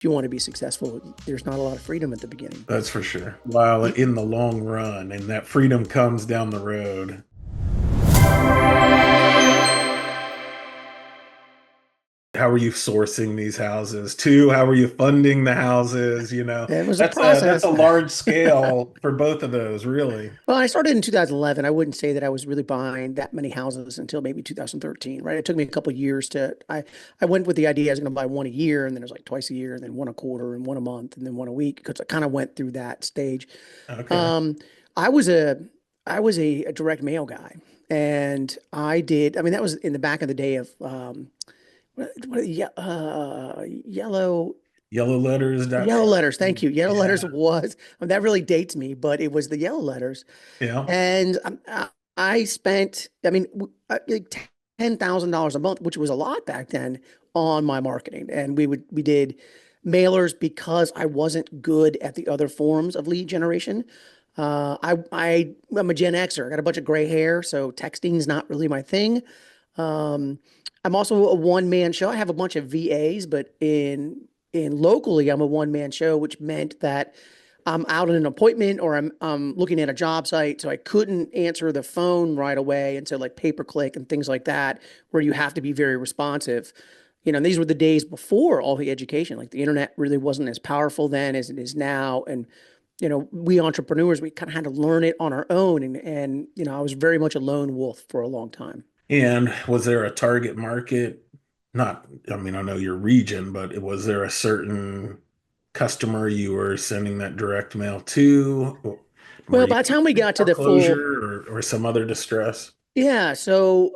if you want to be successful, there's not a lot of freedom at the beginning. That's for sure. While in the long run, and that freedom comes down the road. How are you sourcing these houses? Two, how are you funding the houses? It was a That's a process. large scale for both of those, really. Well, I started in 2011. I wouldn't say that I was really buying that many houses until maybe 2013, right? It took me a couple of years I went with the idea I was going to buy one a year, and then it was like twice a year, and then one a quarter, and one a month, and then one a week, because I kind of went through that stage. Okay. Um, I was a, I was a direct mail guy, and I mean, that was in the back of the day of, yellow. Yellow Yellow letters.com. letters, thank you. Yellow letters Yeah. was, that really dates me, but it was the yellow letters. Yeah. And I spent, I mean, like $10,000 a month, which was a lot back then, on my marketing. And we did mailers because I wasn't good at the other forms of lead generation. I'm a Gen Xer. I got a bunch of gray hair, so texting is not really my thing. Um, I'm also a one man show. I have a bunch of VAs, but in locally, I'm a one man show, which meant that I'm out at an appointment or I'm looking at a job site, so I couldn't answer the phone right away. And so like pay per click and things like that, where you have to be very responsive. And these were the days before all the education. Like the internet really wasn't as powerful then as it is now. And we entrepreneurs, we kind of had to learn it on our own. And I was very much a lone wolf for a long time. And was there a target market? Not, I mean, I know your region, but was there a certain customer you were sending that direct mail to? Or were Well, you by the time we got to the full, foreclosure or some other distress? yeah, so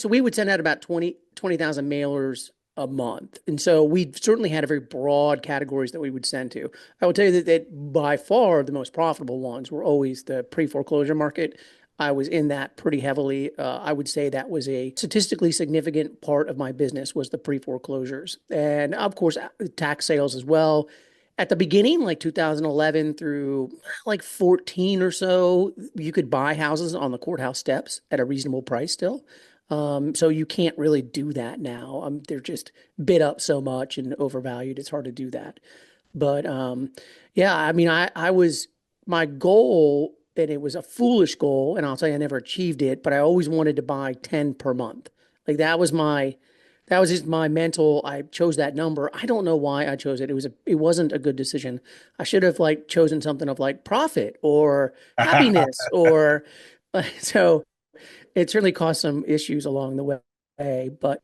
we would send out about 20,000 mailers a month. And so we certainly had a very broad categories that we would send to. I would tell you that by far the most profitable ones were always the pre-foreclosure market. I was in that pretty heavily. I would say that was a statistically significant part of my business was the pre-foreclosures. And of course, tax sales as well. At the beginning, like 2011 through like 14 or so, you could buy houses on the courthouse steps at a reasonable price still. So you can't really do that now. They're just bid up so much and overvalued. It's hard to do that. But yeah, I mean, I was my goal, and it was a foolish goal, and I'll tell you, I never achieved it. But I always wanted to buy 10 per month. Like that was just my mental. I chose that number. I don't know why I chose it. It wasn't a good decision. I should have like chosen something of like profit or happiness or so it certainly caused some issues along the way. But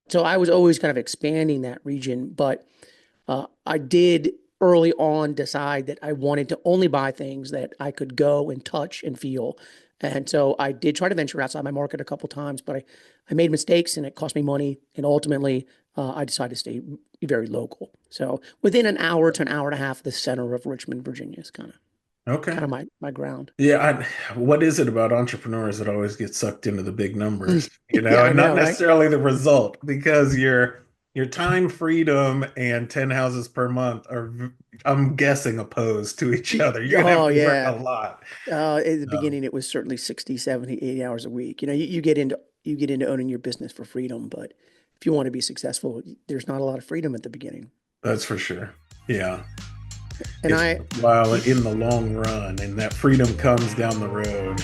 so I was always kind of expanding that region. But I did early on decide that I wanted to only buy things that I could go and touch and feel. And so I did try to venture outside my market a couple times, but I made mistakes and it cost me money. And ultimately, I decided to stay very local. So within an hour to an hour and a half, the center of Richmond, Virginia is kind Okay. of my ground. Yeah, what is it about entrepreneurs that always get sucked into the big numbers, Yeah, I and not know, right? necessarily the result, because your time freedom and 10 houses per month are, I'm guessing, opposed to each other. You're gonna have Oh, to work a yeah. lot. At the Um, beginning, it was certainly 60, 70, 80 hours a week. You get into owning your business for freedom, but if you want to be successful, there's not a lot of freedom at the beginning. that's for sure. Yeah. And It's I, while in the long run, and that freedom comes down the road.